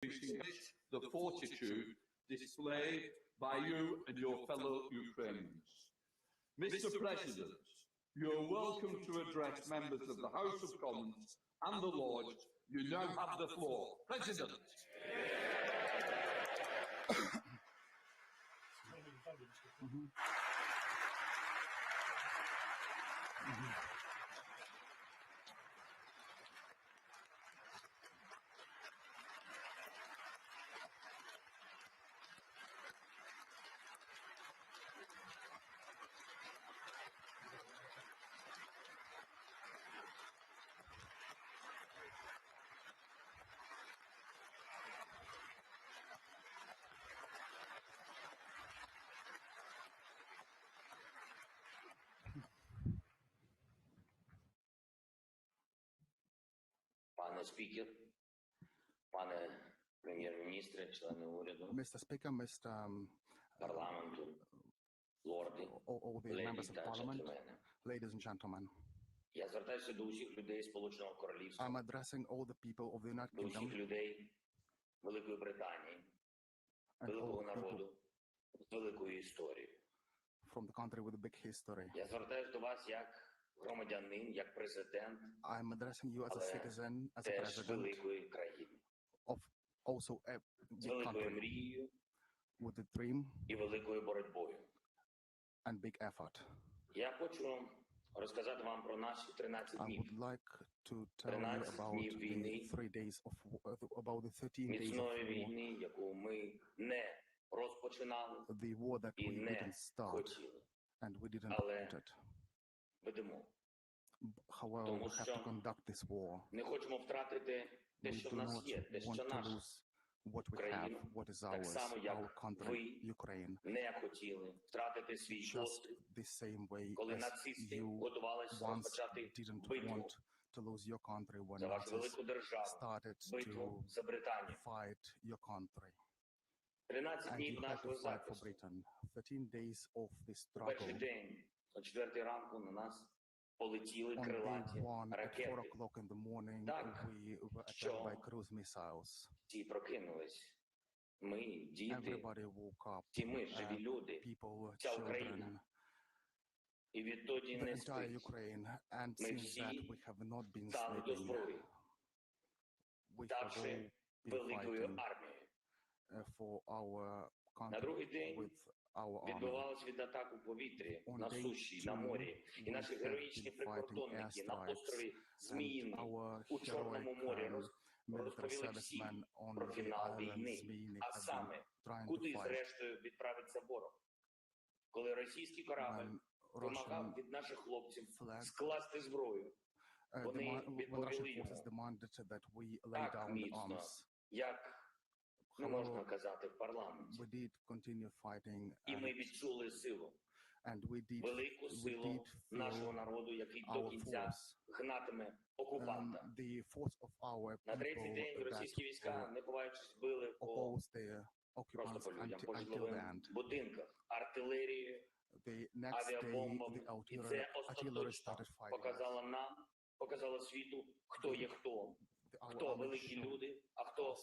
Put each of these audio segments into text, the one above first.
the fortitude displayed by you and your fellow Ukrainians. Mr. President, you are welcome to address members of the House of Commons and the Lords. You now have the floor. President. Пане спікер, пане прем'єр-міністре, члени уряду, Mr. Speaker, Mr. парламенту, лорди, all the members леді of та Parliament, джентльмени. ladies and gentlemen, Я звертаюся до усіх людей Сполученого Королівства, I'm addressing all the people of the United до усіх Kingdom людей Великої Британії, and великого all people народу, з великою історією. from the country with a big history. Я звертаюся до вас як громадянин, як президент, I'm addressing you as a але citizen, as a теж president великої країни, of also a з big великою country мрією with a dream і великою боротьбою. and big effort. Я хочу розказати вам про наші 13 I днів. would like to tell you 13 about днів the війни, 3 days of about the 13 days of міцної war, війни, яку ми не розпочинали the war that і we не didn't start хотіли. and we didn't Але want it. ведемо. However, Тому we have що to conduct this war. Не хочемо втратити те, We що в do нас not є, те, want що to наше. lose what we have, Україну, what is так ours, само, our як country, ви Ukraine. Не хотіли втратити свій Just острів, the same way коли as нацисти you готувалися once розпочати didn't битву want to lose your country when за вашу Nazis велику державу, started битву to за Британію. fight your country. 13 And днів you had нашого to fight for захисту. Britain. 13 days of this У перший struggle. день, о 4 ранку, на нас полетіли On day крилаті 1 at 4 ракети. o'clock in the morning, Так, we were attacked що by cruise missiles. Всі прокинулись. Ми, діти, Everybody woke up. всі ми, живі люди. People, Вся children, Україна. І відтоді the не entire спить. Ukraine. And Ми since всі that, we have not been стали до sleeping. зброї, We have ставши all been великою fighting армією. for our На другий country день with our army. відбувалась від атак у повітрі, On на day суші, на 2, морі. І we наші have героїчні been fighting прикордонники на airstrikes, острові and Зміїний our у Чорному морі heroic military розповіли всім servicemen on про the фінал island війни, Zmini а have been саме, trying to куди fight зрештою відправиться ворог. Коли російський корабль when вимагав Russian від наших хлопців flag скласти зброю, вони when Russian відповіли forces йому demanded that we lay так down the міцно, arms. як не However, можна казати в парламенті. we did continue fighting, І ми and відчули силу, we велику did силу нашого feel народу, який до our кінця force, гнатиме окупанта. the force of our На третій people день російські that війська, не ховаючись, били по oppose the просто occupants по людям, по until житловим land. будинках, артилерією, The next day, авіабомбами. the І artillery це artillery остаточно started fighting us. показало нам, показало світу, хто є хто. Our Хто army великі showed люди, а хто us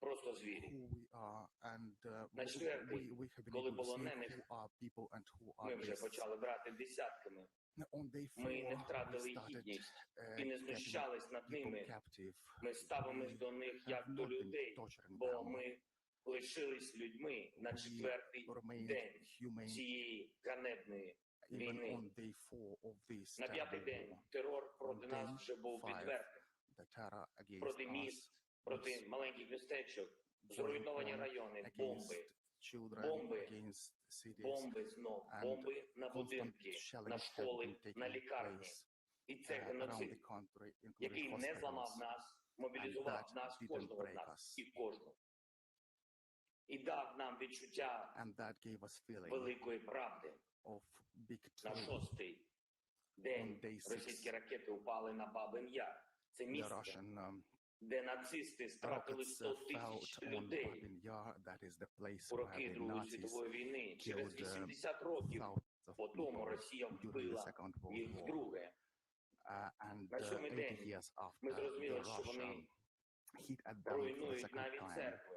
просто звірі. who we are, and На четвертий, we have been коли able to see полонених who are people and who ми are вже beasts. почали брати десятками. On day 4, Ми не we втратили started гідність і не getting знущались над people ними. captive. Ми ставимось We до них have як до not been людей, torturing бо them. ми лишились людьми на We четвертий remained день humane цієї ганебної even війни. on day 4 of this На п'ятий terrible день war. терор проти On нас day вже був 5, відвертим. The terror against Проти us міст, was проти маленьких містечок, going зруйновані on райони, against бомби, children, бомби, against cities. бомби знов, and бомби на Constant будинки, shelling на have школи, been на taking лікарні. place І це around геноцид, the country, including який не зламав hospitals, нас, мобілізував that нас, didn't кожного з break нас, us. і кожного. І дав нам відчуття and that gave us feeling великої правди. of big На truth. шостий день On day 6, російські ракети упали на Бабин Яр. Це The місце, Russian де нацисти стратили rockets 100 fell тисяч on людей Babin Yar. That is the place у where роки the Другої Nazis світової війни. Через killed 80 років thousands of по тому people Росія during the вбила Second World їх War. вдруге. And На сьомий 80 день years ми after, зрозуміли, the що вони Russian hit at them for the руйнують second навіть time. церкви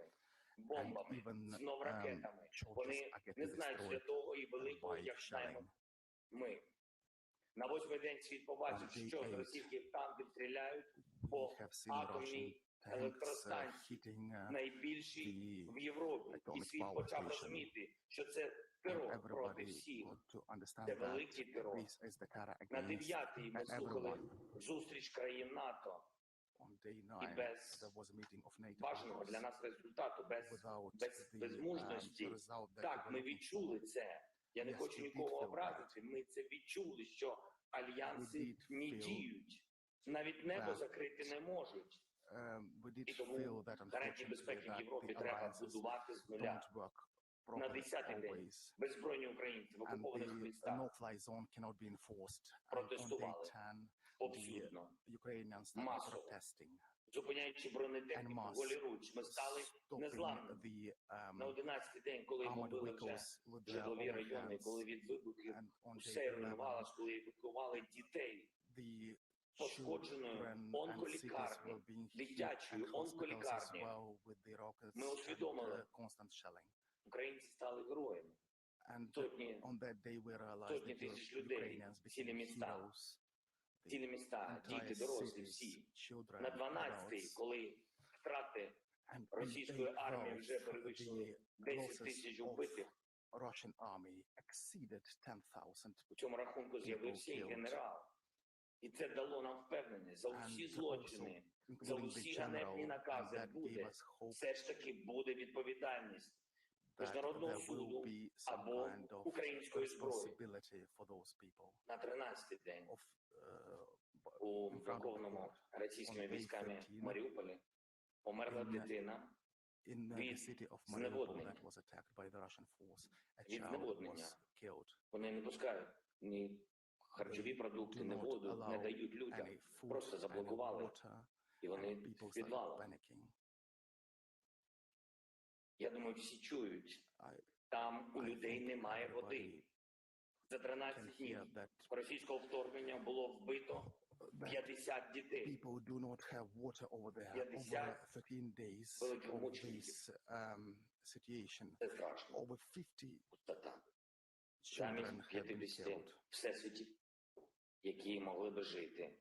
And бомбами, even знов ракетами. churches Вони are не getting знають destroyed святого і великого, by як знаємо shelling. ми. На 8-й день світ побачив, On day що з 8, російських танків стріляють We по have seen Russian атомній tanks електростанції, hitting найбільшій the в Європі. І atomic світ power почав station. розуміти, що це And терор проти everybody всіх. got to understand Це that великий терор. this is the terror На against 9-й ми слухали everyone. зустріч країн НАТО On day і 9, без there was a meeting of NATO бажаного для countries нас результату, without без мужності. the result that we Так, were ми looking відчули for. це. Я не Yes, хочу we did нікого feel образити. Ми це відчули, що We альянси did не feel діють. Навіть небо that закрити не можуть. We did І тому feel that гарантії unfortunately безпеки в that Європі the треба alliances будувати з нуля. don't work На properly 10-й день always. беззбройні українці в And окупованих the містах no-fly zone cannot be enforced. And on day протестували 10, повсюдно, Ukrainians started масово. protesting зупиняючи бронетехніку mass, голіруч. Ми стали stopping незламними. the На 11-й день, коли armored бомбили вже vehicles with their житлові own райони, коли hands. від вибухів And on day все 11, руйнувалося, коли евакували дітей, the пошкодженою children and cities онколікарні, were being hit, дитячою and hospitals as онколікарні. well with the rockets Ми and усвідомили. constant shelling. Українці стали героями. And Сотні, on that day we realized сотні that тисяч людей, Ukrainians цілі became міста, heroes. цілі міста, Entire діти, дорослі, cities, всі. children, На 12-й, adults, коли втрати and російської in армії вже 12, перевищили the 10 losses тисяч of убитих, Russian army exceeded 10,000 у цьому рахунку з'явився і killed. генерал. І це дало нам впевненість за усі And злочини, за including the усі general, ганебні and накази that gave буде. us hope Все ж таки буде відповідальність that Міжнародного there will суду be some або kind of української зброї. responsibility for those people На 13-й день of у in front of the блокованому court. російськими On day військами 13, Маріуполі померла in, дитина in the від city of Mariupol зневоднення. that was attacked by the Russian force. A Від child зневоднення. was killed. Вони не пускають ні харчові продукти, Do ні not воду, не allow дають людям. Any food, Просто any заблокували. water, І вони and в people started підвалах. panicking. Я думаю, всі чують. I Там у людей think немає води. everybody За 13 can днів hear that російського вторгнення було вбито 50 дітей. people do not have water over there. 50 Over 13 days великих of мучеників. this situation, Це страшно. over 50 Пустота. children Замість have been 50 killed. всесвітів, які могли би жити,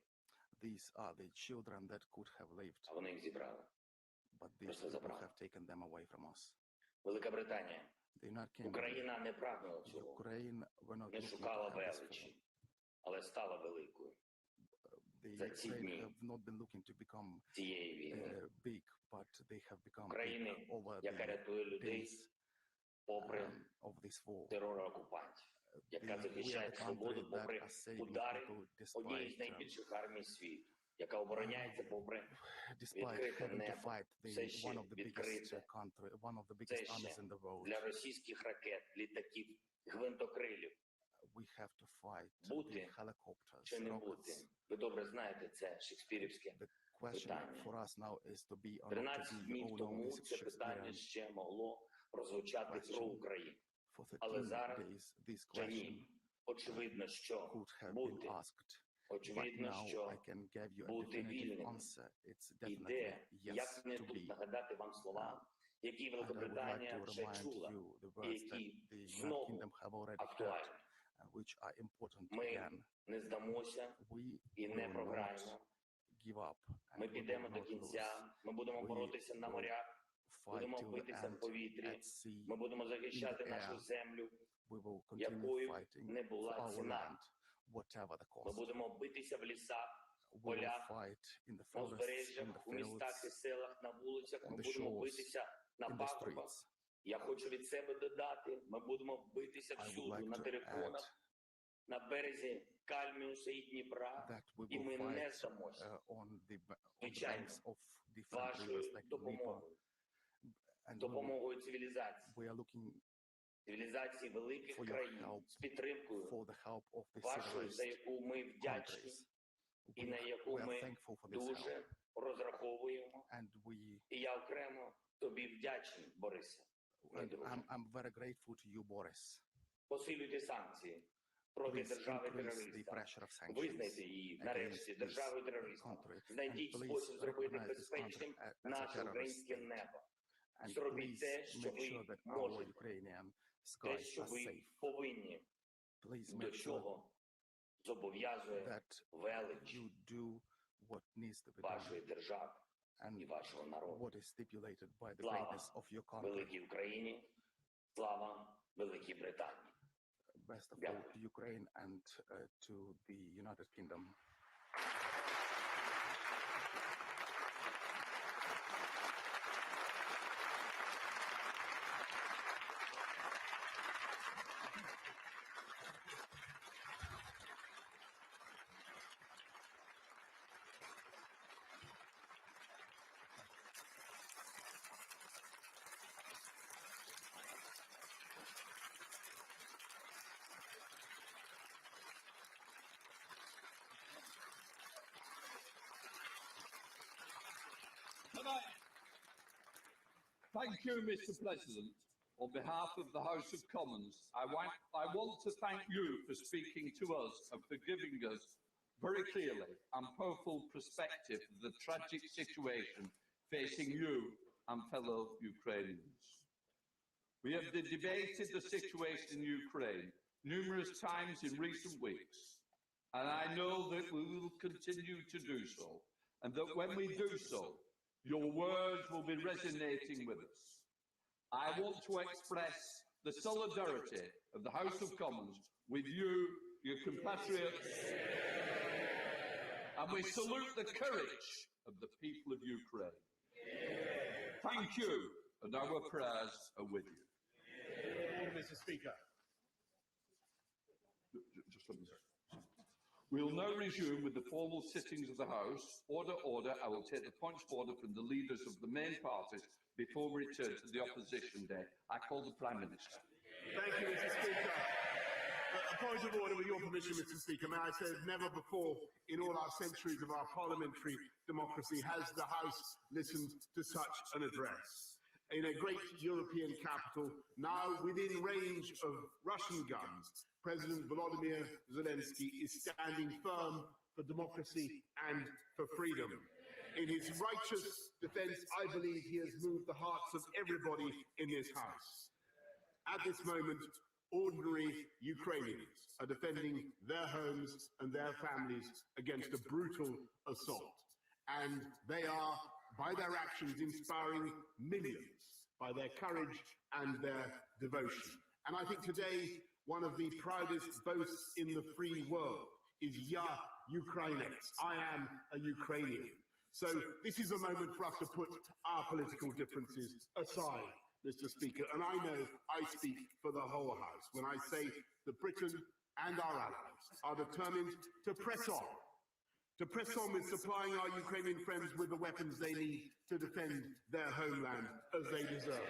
These are the children that could have lived, а вони їх зібрали. but these Просто people забрали. have taken them away from us. Велика Британія. The United Kingdom, Україна не прагнула цього, Ukraine were not не looking to шукала have this war. величі, але стала великою The за ці Ukraine дні. have not been looking to become цієї війни. big, but they have become big України, over яка the рятує людей days попри of this war. терор окупантів, яка We are захищає the свободу country that попри are saving удари people однієї з despite найбільших армій світу, яка обороняється попри відкрите having to небо. fight Це the ще one of the biggest відкрите. country, one of the Це biggest ще armies in the world. для російських ракет, літаків, гвинтокрилів. We have to fight Бути the helicopters, Чи не бути? rockets. Ви добре знаєте це шекспірівське. The question питання. for us now is to be or not to 13 be. днів Oh no, тому this is це питання Shakespearean. ще могло прозвучати про Question. Україну. For Але 13 зараз days, this Чи question ні? Очевидно, що could have been бути. asked. But Очевидно, now що I can give you a бути definitive вільним answer. It's іде. definitely Як yes не to тут be. нагадати вам слова, які And I would like Великобританія to вже remind чула, you the і words that які the United знову Kingdom have already heard, актуальні. which are important Ми again. не здамося We і не will not програємо. give up. And Ми we підемо will до not кінця, ми будемо We боротися на will морях, fight будемо till the битися в end повітрі, at sea. ми будемо захищати in the нашу air. землю, We will continue якою fighting не for була our ціна. land, whatever the Ми cost. будемо битися в лісах, We will полях, fight in the на forests, in the узбережжях, у містах і fields, селах, на вулицях. on Ми the будемо shores, битися на in the пагорбах. streets. Я хочу від себе додати, ми будемо битися I would всюди, like на to add териконах, на березі Кальміуса і Дніпра. that we І will ми не fight здамося on the Звичайно, banks of different rivers вашою like the Dnieper, допомогою, and допомогою цивілізації, we are looking цивілізації великих for your країн help, з підтримкою for the help of the вашою, за civilized яку ми вдячні countries. і на яку We are ми thankful for this help, дуже розраховуємо. and we. І я окремо тобі вдячний, Борисе. мій And друже. I'm very grateful to you, Boris. Посилюйте санкції проти please increase the держави-терориста. pressure of sanctions Визнайте її нарешті against this державою-терористом. country, and Знайдіть please спосіб зробити recognize this country безпечним as a наше terrorist українське state. небо. And Зробіть please те, що make ви sure that our можете, Ukrainian те, skies що are ви safe. повинні, Please до make sure чого зобов'язує that велич you do what needs to be вашої done держави і and вашого народу. what is stipulated by the Слава greatness of your country. великій Україні, слава Великій Британії. Best of all Дякую. to Ukraine and to the United Kingdom. Thank you, Mr. President. On behalf of the House of Commons, I want to thank you for speaking to us and for giving us very clearly and powerful perspective of the tragic situation facing you and fellow Ukrainians. We have debated the situation in Ukraine numerous times in recent weeks, and I know that we will continue to do so, and that when we do so, your words will be resonating with us. I want to express the solidarity of the House of Commons with you, your compatriots, and we salute the courage of the people of Ukraine. Thank you, and our prayers are with you. Mr. Speaker. Just let me say. We will now resume with the formal sittings of the House. Order, order. I will take the points of order from the leaders of the main parties before we return to the opposition day. I call the Prime Minister. Thank you, Mr. Speaker. A point of order, with your permission, Mr. Speaker. May I say, never before in all our centuries of our parliamentary democracy has the House listened to such an address. In a great European capital, now within range of Russian guns, President Volodymyr Zelensky is standing firm for democracy and for freedom. In his righteous defense, I believe he has moved the hearts of everybody in this House. At this moment, ordinary Ukrainians are defending their homes and their families against a brutal assault. And they are, by their actions, inspiring millions by their courage and their devotion. And I think today, one of the proudest boasts in the free world is Ya Ukrainets. I am a Ukrainian. So this is a moment for us to put our political differences aside, Mr. Speaker, and I know I speak for the whole House when I say that Britain and our allies are determined to press on with supplying our Ukrainian friends with the weapons they need to defend their homeland as they deserve.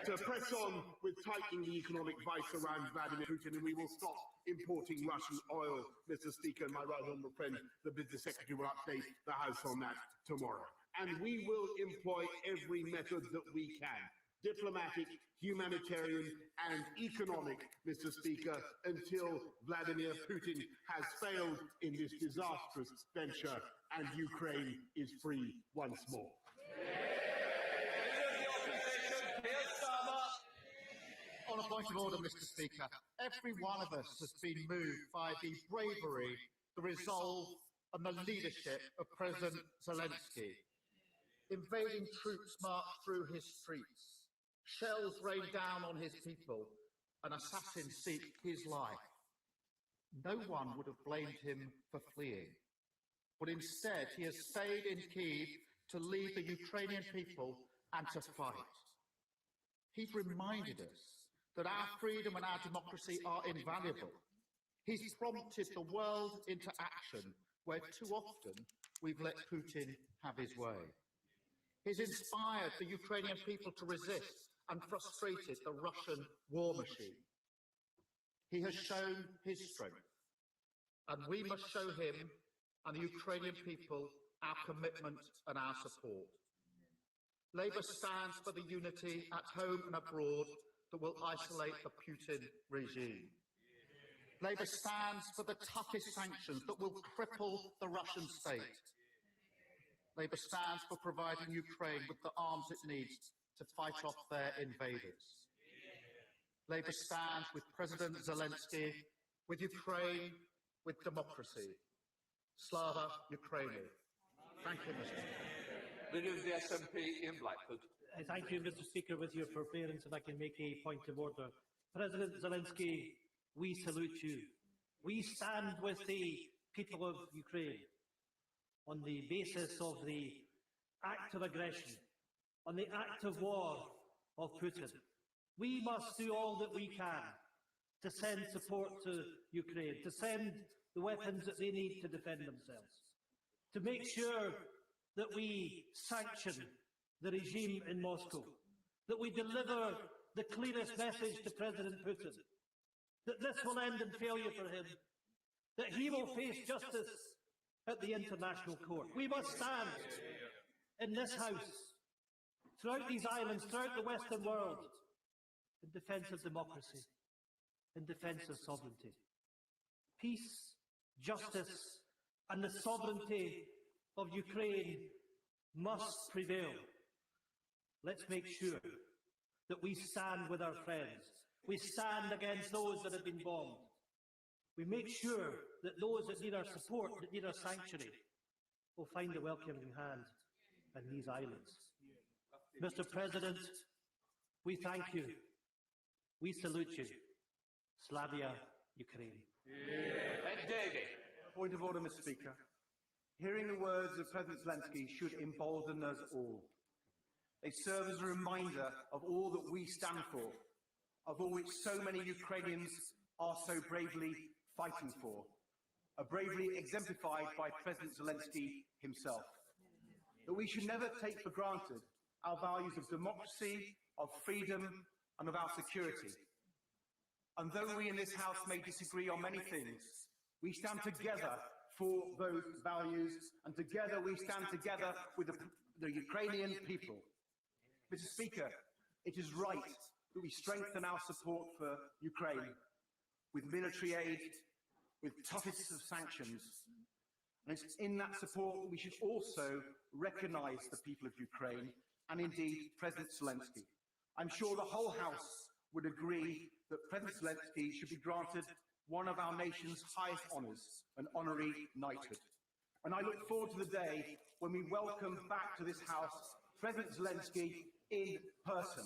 To press on with tightening the economic vice around Vladimir Putin, and we will stop importing Russian oil, Mr. Speaker, and my right honourable friend, the Business Secretary, will update the House on that tomorrow. And we will employ every method that we can, diplomatic, humanitarian and economic, Mr. Speaker, until Vladimir Putin has failed in this disastrous venture and Ukraine is free once more. On a point of order, Mr. Speaker, every one of us has been moved by the bravery, the resolve and the leadership of President Zelensky. Invading troops march through his streets, shells rain down on his people, and assassins seek his life. No one would have blamed him for fleeing, but instead he has stayed in Kyiv to lead the Ukrainian people and to fight. He's reminded us that our freedom and our democracy are invaluable. He's prompted the world into action where too often we've let Putin have his way. He's inspired the Ukrainian people to resist and frustrated the Russian war machine. He has shown his strength, and we must show him and the Ukrainian people our commitment and our support. Labour stands for the unity at home and abroad that will isolate the Putin regime. Labour stands for the toughest sanctions that will cripple the Russian state. Labour stands for providing Ukraine with the arms it needs to fight off their invaders. Labour stands with President Zelensky, with Ukraine, with democracy. Slava Ukraini. Thank you, Mr. Speaker. Leader of the SNP, Ian Blackford. Thank you, Mr. Speaker. With your forbearance, if I can make a point of order. President Zelensky, we salute you. We stand with the people of Ukraine on the basis of the act of aggression, on the act of war of Putin. We must do all that we can to send support to Ukraine, to send the weapons that they need to defend themselves, to make sure that we sanction the regime in Moscow, that we deliver the clearest message to President Putin, that this will end in failure for him, that he will face justice at the International Court. We must stand in this House, throughout these islands, throughout the Western world, in defence of democracy, in defence of sovereignty. Peace, justice, and the sovereignty of Ukraine must prevail. Let's make sure that we stand with our friends. We stand against those that have been bombed. We make sure that those that need our support, that need our sanctuary, will find a welcoming hand in these islands. Mr. President, we thank you. We salute you. Slavia Ukraine. David. Point of order, Mr. Speaker. Hearing the words of President Zelensky should embolden us all. They serve as a reminder of all that we stand for, of all which so many Ukrainians are so bravely fighting for, a bravery exemplified by President Zelensky himself. That we should never take for granted our values of democracy, of freedom, and of our security. And though we in this House may disagree on many things, we stand together for those values, and together we stand together with the Ukrainian people. Mr. Speaker, it is right that we strengthen our support for Ukraine with military aid, with toughest of sanctions. And it's in that support that we should also recognise the people of Ukraine, and indeed President Zelensky. I'm sure the whole House would agree that President Zelensky should be granted one of our nation's highest honours, an honorary knighthood. And I look forward to the day when we welcome back to this House President Zelensky in person.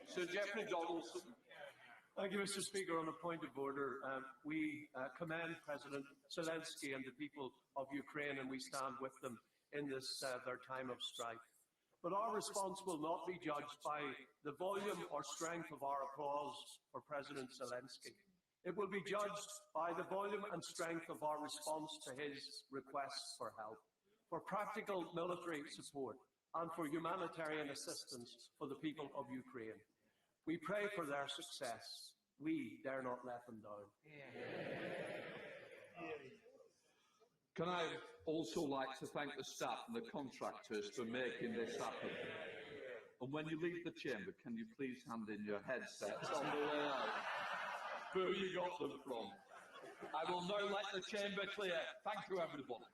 Sir Geoffrey Donaldson. Thank you, Mr. Speaker. On a point of order, we commend President Zelensky and the people of Ukraine, and we stand with them in this their time of strife. But our response will not be judged by the volume or strength of our applause for President Zelensky. It will be judged by the volume and strength of our response to his requests for help, for practical military support, and for humanitarian assistance for the people of Ukraine. We pray for their success. We dare not let them down. Can I also like to thank the staff and the contractors for making this happen? And when you leave the chamber, can you please hand in your headsets on the way out? Who you got them from? I will now let the chamber clear. Thank you, everybody.